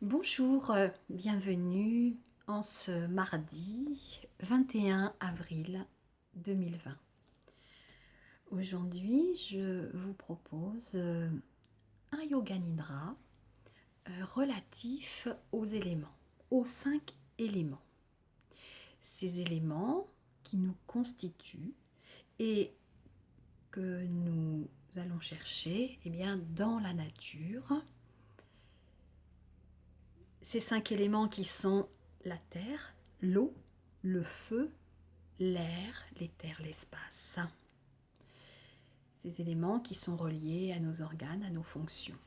Bonjour, bienvenue en ce mardi 21 avril 2020. Aujourd'hui, je vous propose un yoga nidra relatif aux éléments, aux 5 éléments. Ces éléments qui nous constituent et que nous allons chercher dans la nature. Ces 5 éléments qui sont la terre, l'eau, le feu, l'air, l'éther, l'espace. Ces éléments qui sont reliés à nos organes, à nos fonctions.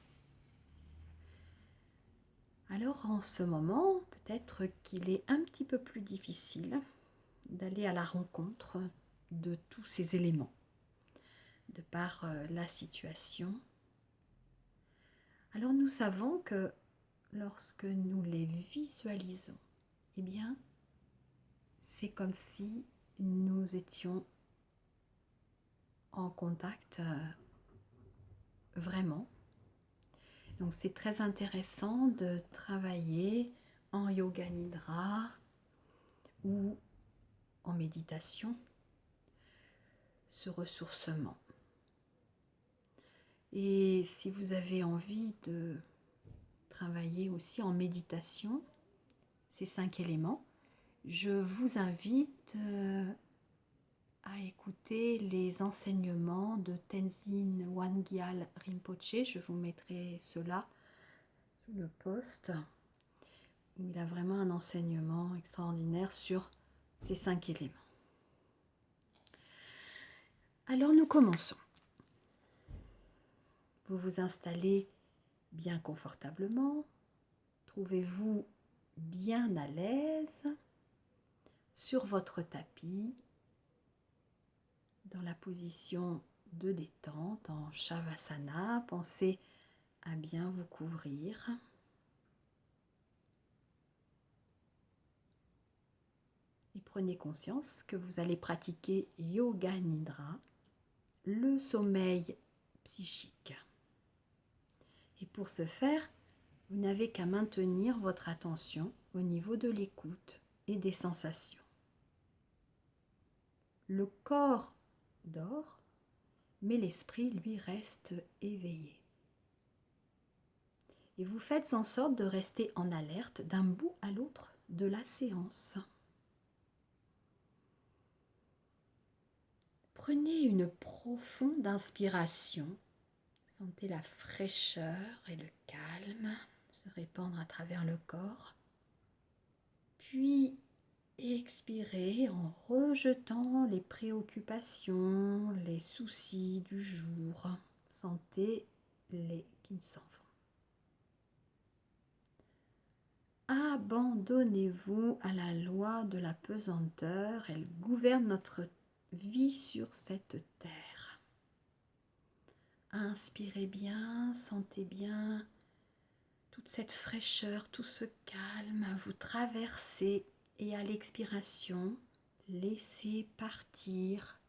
Alors en ce moment, peut-être qu'il est un petit peu plus difficile d'aller à la rencontre de tous ces éléments, de par la situation. Alors nous savons que lorsque nous les visualisons, c'est comme si nous étions en contact vraiment. Donc c'est très intéressant de travailler en yoga nidra ou en méditation ce ressourcement. Et si vous avez envie de travailler aussi en méditation ces 5 éléments, je vous invite à écouter les enseignements de Tenzin Wangyal Rinpoche. Je vous mettrai cela sous le post, où il a vraiment un enseignement extraordinaire sur ces 5 éléments. Alors nous commençons. Vous vous installez bien confortablement, trouvez-vous bien à l'aise sur votre tapis, dans la position de détente en Shavasana. Pensez à bien vous couvrir. Et prenez conscience que vous allez pratiquer Yoga Nidra, le sommeil psychique. Et pour ce faire, vous n'avez qu'à maintenir votre attention au niveau de l'écoute et des sensations. Le corps dort, mais l'esprit, lui, reste éveillé. Et vous faites en sorte de rester en alerte d'un bout à l'autre de la séance. Prenez une profonde inspiration. Sentez la fraîcheur et le calme se répandre à travers le corps. Puis expirez en rejetant les préoccupations, les soucis du jour. Sentez-les qui s'en vont. Abandonnez-vous à la loi de la pesanteur. Elle gouverne notre vie sur cette terre. Inspirez bien, sentez bien toute cette fraîcheur, tout ce calme. Vous traversez et à l'expiration, laissez partir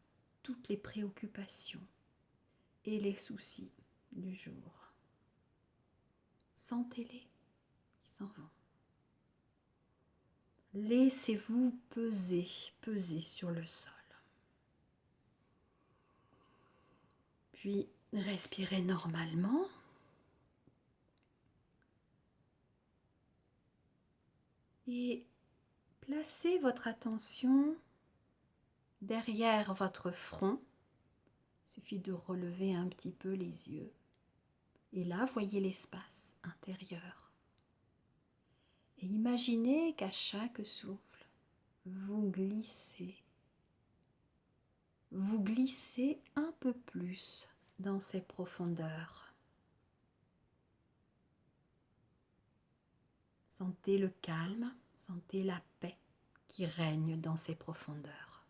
toutes les préoccupations et les soucis du jour. Sentez-les qui s'en vont. Laissez-vous peser sur le sol. Puis respirez normalement. Et placez votre attention derrière votre front. Il suffit de relever un petit peu les yeux. Et là, voyez l'espace intérieur. Et imaginez qu'à chaque souffle, vous glissez un peu plus dans ces profondeurs. Sentez le calme, sentez la paix qui règne dans ces profondeurs.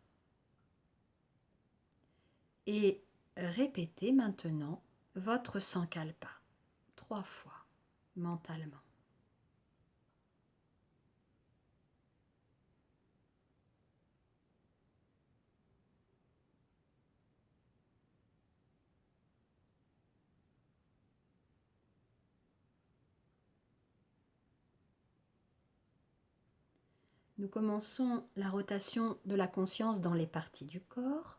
Et répétez maintenant votre Sankalpa 3 fois mentalement. Nous commençons la rotation de la conscience dans les parties du corps.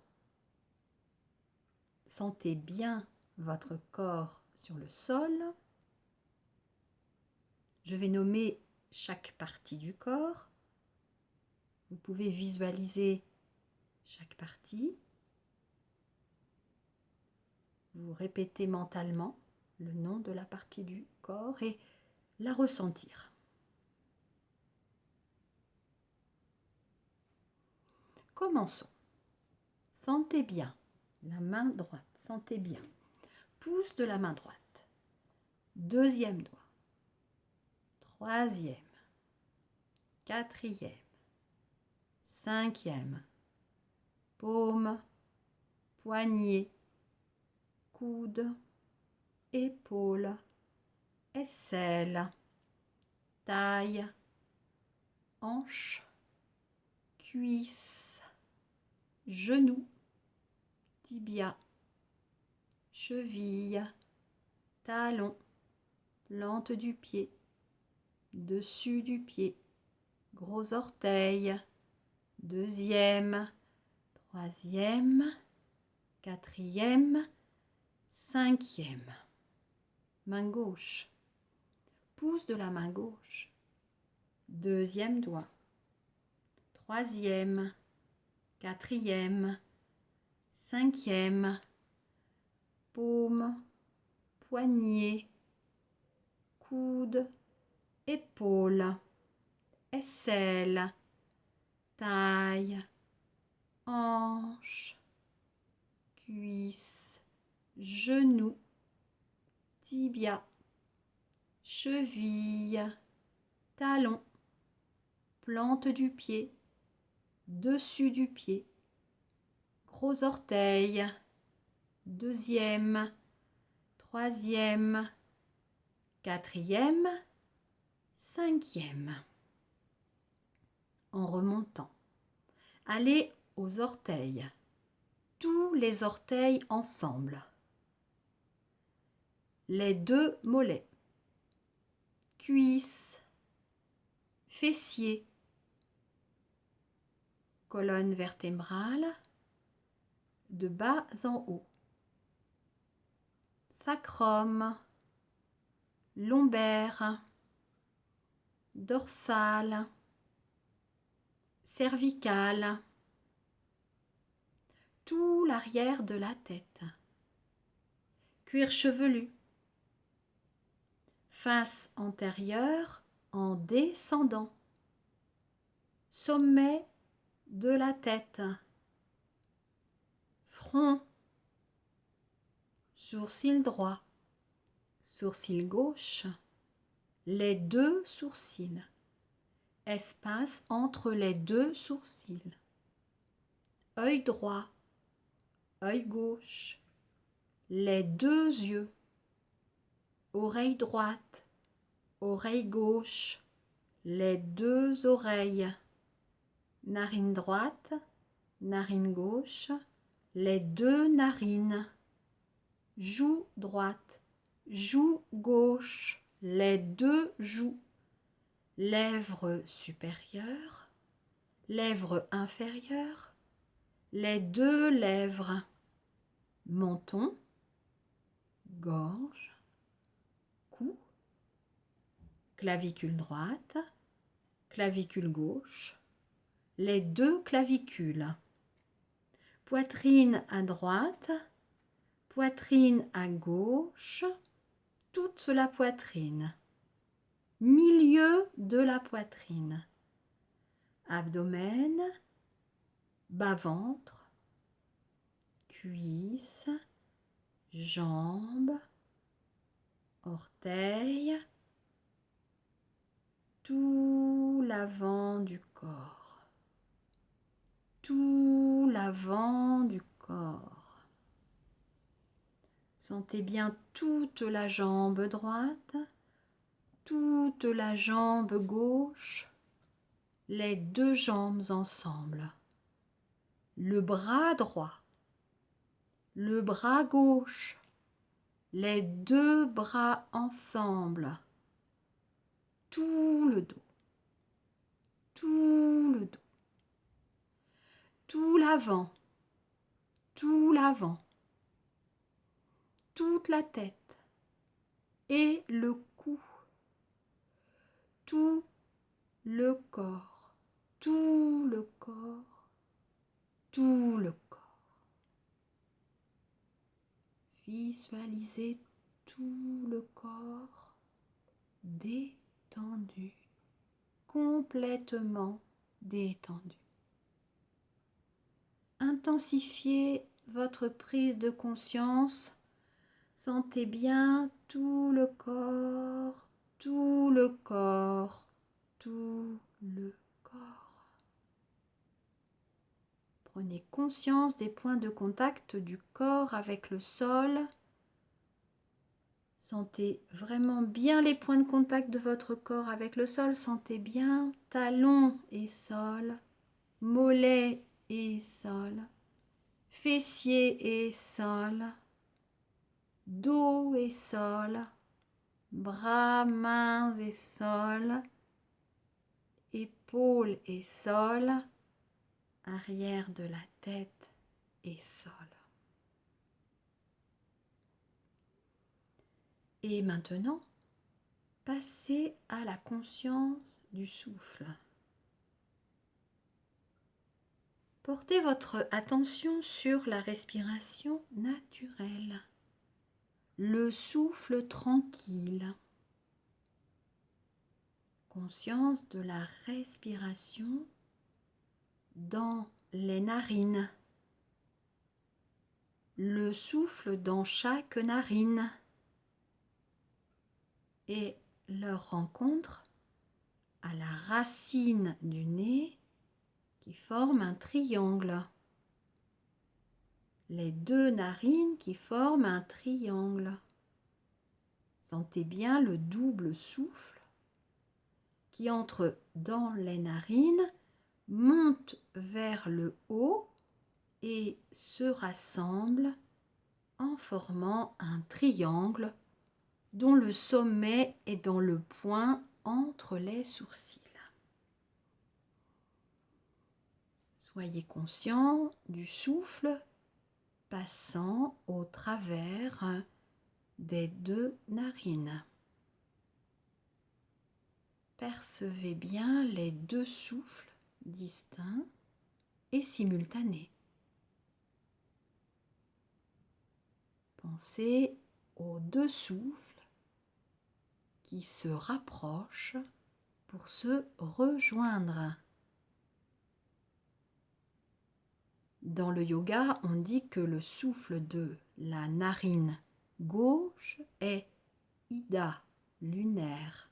Sentez bien votre corps sur le sol. Je vais nommer chaque partie du corps. Vous pouvez visualiser chaque partie. Vous répétez mentalement le nom de la partie du corps et la ressentir. Commençons. Sentez bien la main droite, sentez bien. Pouce de la main droite. Deuxième doigt. Troisième. Quatrième. Cinquième. Paume. Poignet. Coude. Épaule. Aisselle. Taille. Hanche. Cuisse. Genou, tibia, cheville, talon, plante du pied, dessus du pied, gros orteil, deuxième, troisième, quatrième, cinquième. Main gauche, pouce de la main gauche, deuxième doigt, troisième, quatrième, cinquième, paume, poignet, coude, épaule, aisselle, taille, hanche, cuisse, genou, tibia, cheville, talon, plante du pied, dessus du pied, gros orteil, deuxième, troisième, quatrième, cinquième. En remontant, allez aux orteils, tous les orteils ensemble, les deux mollets, cuisses, fessiers, colonne vertébrale, de bas en haut, sacrum, lombaire, dorsale, cervicale, tout l'arrière de la tête, cuir chevelu, face antérieure en descendant, sommet de la tête, front, sourcil droit, sourcil gauche, les deux sourcils, espace entre les deux sourcils, œil droit, œil gauche, les deux yeux, oreille droite, oreille gauche, les deux oreilles, narine droite, narine gauche, les deux narines, joue droite, joue gauche, les deux joues, lèvres supérieures, lèvres inférieures, les deux lèvres, menton, gorge, cou, clavicule droite, clavicule gauche, les deux clavicules, poitrine à droite, poitrine à gauche, toute la poitrine, milieu de la poitrine, abdomen, bas-ventre, cuisses, jambes, orteils, tout l'avant du corps, tout l'avant du corps. Sentez bien toute la jambe droite, toute la jambe gauche, les deux jambes ensemble, le bras droit, le bras gauche, les deux bras ensemble, tout le dos, tout le dos, tout l'avant, toute la tête et le cou, tout le corps, tout le corps, tout le corps. Visualisez tout le corps détendu, complètement détendu. Intensifiez votre prise de conscience. Sentez bien tout le corps, tout le corps, tout le corps. Prenez conscience des points de contact du corps avec le sol. Sentez vraiment bien les points de contact de votre corps avec le sol. Sentez bien talons et sol, mollets et sol, fessiers et sol, dos et sol, bras, mains et sol, épaules et sol, arrière de la tête et sol. Et maintenant, passez à la conscience du souffle. Portez votre attention sur la respiration naturelle, le souffle tranquille. Conscience de la respiration dans les narines, le souffle dans chaque narine et leur rencontre à la racine du nez qui forme un triangle. Les deux narines qui forment un triangle. Sentez bien le double souffle qui entre dans les narines, monte vers le haut et se rassemble en formant un triangle dont le sommet est dans le point entre les sourcils. Soyez conscient du souffle passant au travers des deux narines. Percevez bien les deux souffles distincts et simultanés. Pensez aux deux souffles qui se rapprochent pour se rejoindre. Dans le yoga, on dit que le souffle de la narine gauche est Ida, lunaire,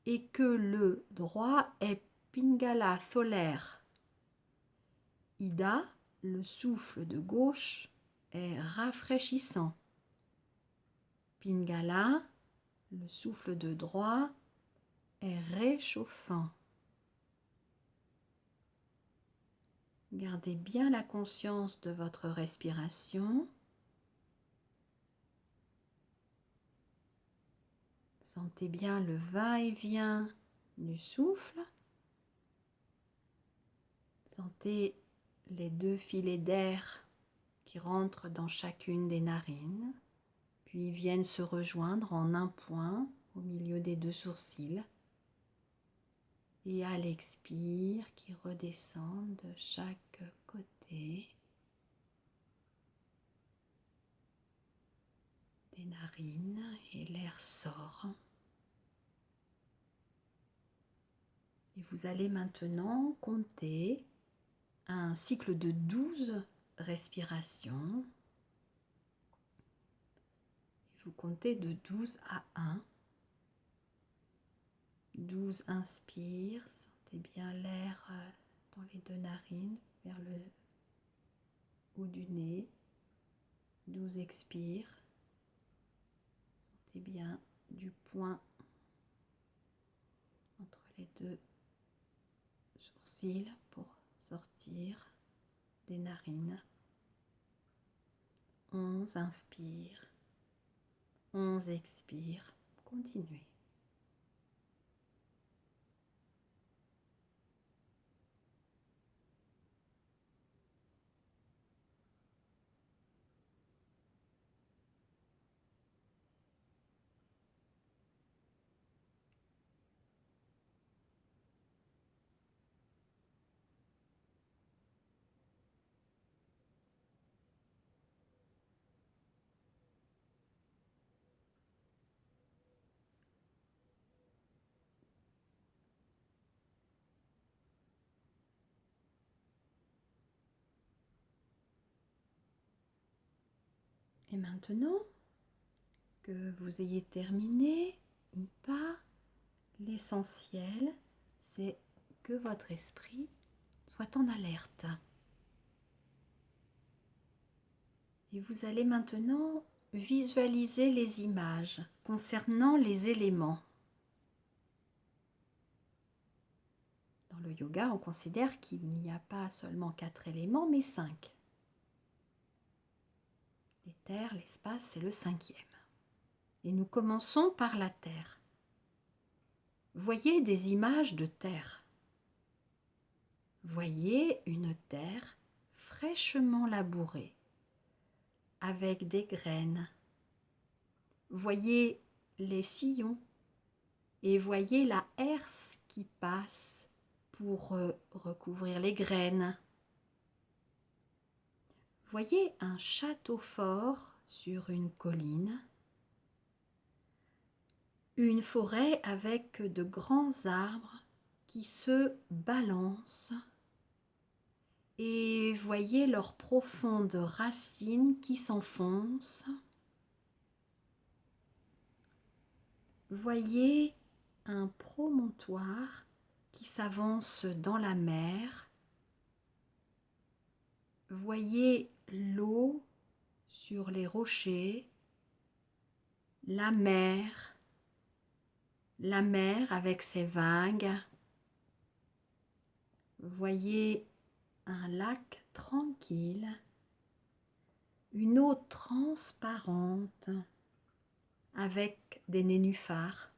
et que le droit est Pingala, solaire. Ida, le souffle de gauche, est rafraîchissant. Pingala, le souffle de droit, est réchauffant. Gardez bien la conscience de votre respiration. Sentez bien le va-et-vient du souffle. Sentez les deux filets d'air qui rentrent dans chacune des narines, puis viennent se rejoindre en un point au milieu des deux sourcils. Et à l'expire, qui redescendent de chaque côté des narines et l'air sort. Et vous allez maintenant compter un cycle de 12 respirations. Vous comptez de 12 à 1. 12 inspire, sentez bien l'air dans les deux narines vers le haut du nez. 12 expire, sentez bien du point entre les deux sourcils pour sortir des narines. 11 inspire, 11 expire, continuez. Et maintenant que vous ayez terminé ou pas, l'essentiel, c'est que votre esprit soit en alerte. Et vous allez maintenant visualiser les images concernant les éléments. Dans le yoga, on considère qu'il n'y a pas seulement 4 éléments, mais 5. L'éther, l'espace, c'est le 5e. Et nous commençons par la terre. Voyez des images de terre. Voyez une terre fraîchement labourée, avec des graines. Voyez les sillons et voyez la herse qui passe pour recouvrir les graines. Voyez un château fort sur une colline, une forêt avec de grands arbres qui se balancent et voyez leurs profondes racines qui s'enfoncent. Voyez un promontoire qui s'avance dans la mer. Voyez l'eau sur les rochers, la mer avec ses vagues. Voyez un lac tranquille, une eau transparente avec des nénuphars.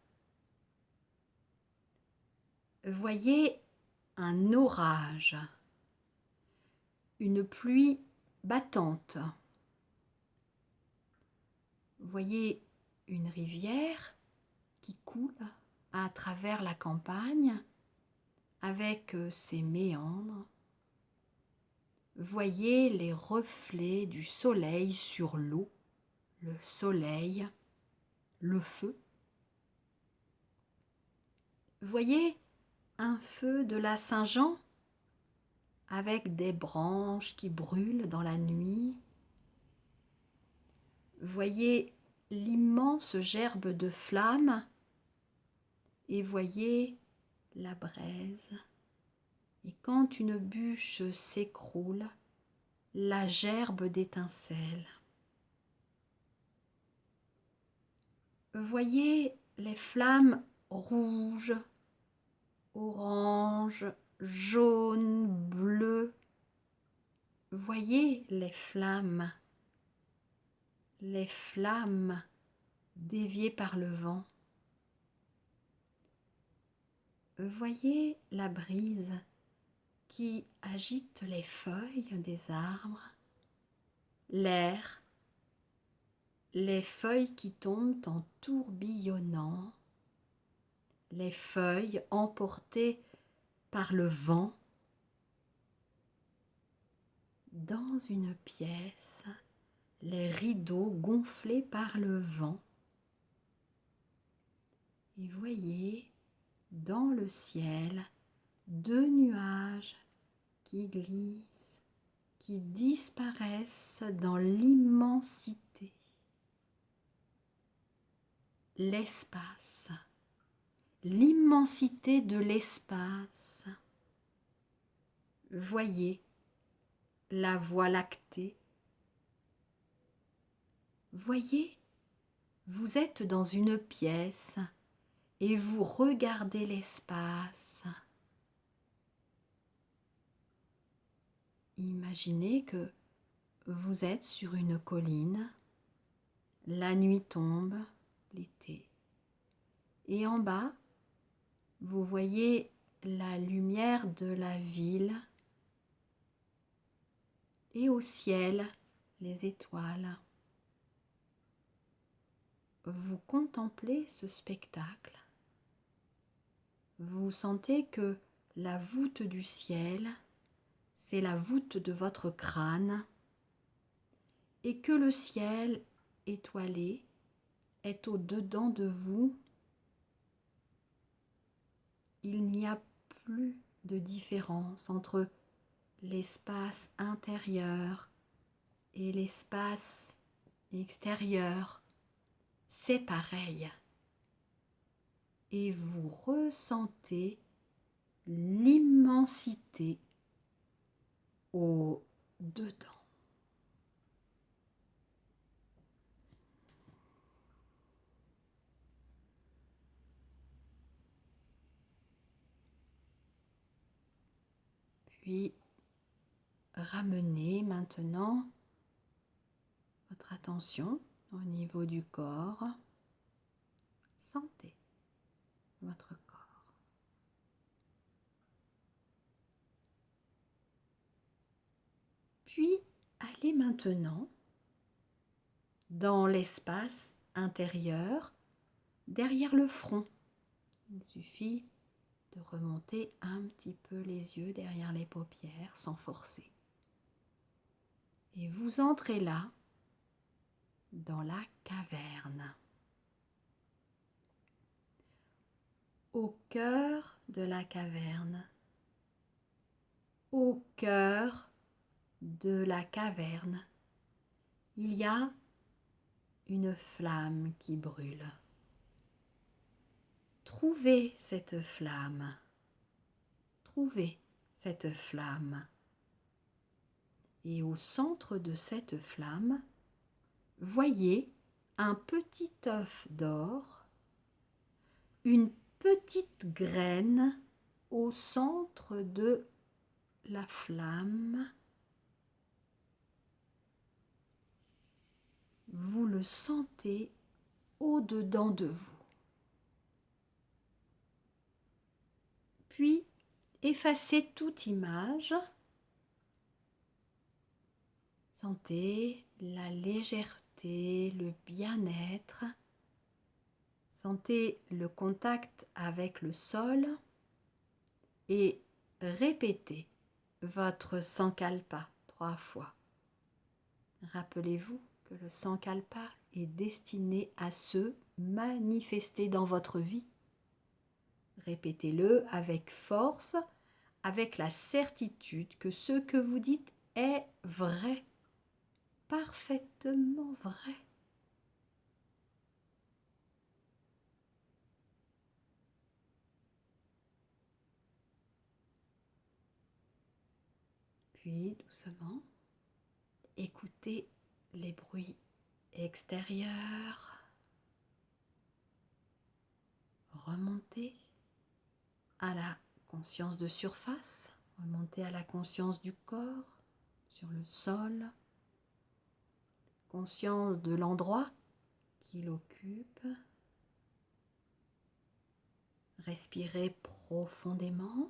Voyez un orage, une pluie battante. Voyez une rivière qui coule à travers la campagne avec ses méandres. Voyez les reflets du soleil sur l'eau, le soleil, le feu. Voyez un feu de la Saint-Jean avec des branches qui brûlent dans la nuit. Voyez l'immense gerbe de flammes et voyez la braise. Et quand une bûche s'écroule, la gerbe d'étincelles. Voyez les flammes rouges, oranges, jaunes, bleues. Voyez les flammes déviées par le vent. Voyez la brise qui agite les feuilles des arbres, l'air, les feuilles qui tombent en tourbillonnant, les feuilles emportées par le vent. Dans une pièce, les rideaux gonflés par le vent. Et voyez dans le ciel 2 nuages qui glissent, qui disparaissent dans l'immensité. L'espace, l'immensité de l'espace. Voyez la Voie lactée. Voyez, vous êtes dans une pièce et vous regardez l'espace. Imaginez que vous êtes sur une colline, la nuit tombe, l'été, et en bas, vous voyez la lumière de la ville et au ciel, les étoiles. Vous contemplez ce spectacle. Vous sentez que la voûte du ciel, c'est la voûte de votre crâne et que le ciel étoilé est au-dedans de vous. Il n'y a plus de différence entre l'espace intérieur et l'espace extérieur, c'est pareil. Et vous ressentez l'immensité au dedans. Puis ramenez maintenant votre attention au niveau du corps. Sentez votre corps. Puis allez maintenant dans l'espace intérieur derrière le front. Il suffit de remonter un petit peu les yeux derrière les paupières sans forcer. Et vous entrez là, dans la caverne. Au cœur de la caverne, au cœur de la caverne, il y a une flamme qui brûle. Trouvez cette flamme. Trouvez cette flamme. Et au centre de cette flamme, voyez un petit œuf d'or, une petite graine au centre de la flamme. Vous le sentez au-dedans de vous. Puis, effacez toute image. Sentez la légèreté, le bien-être. Sentez le contact avec le sol et répétez votre Sankalpa 3 fois. Rappelez-vous que le Sankalpa est destiné à se manifester dans votre vie. Répétez-le avec force, avec la certitude que ce que vous dites est vrai, parfaitement vrai. Puis doucement, écoutez les bruits extérieurs. Remontez à la conscience de surface, remontez à la conscience du corps, sur le sol, conscience de l'endroit qui l'occupe. Respirez profondément.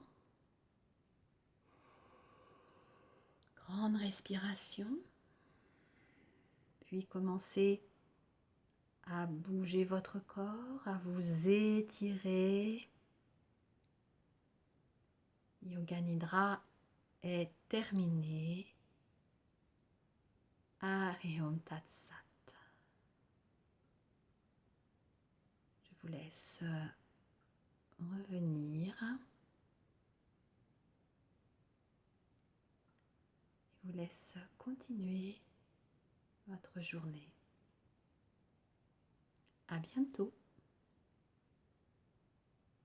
Grande respiration. Puis commencez à bouger votre corps, à vous étirer. Yoga Nidra est terminé. Hariom Tat Sat. Je vous laisse revenir. Je vous laisse continuer votre journée. À bientôt.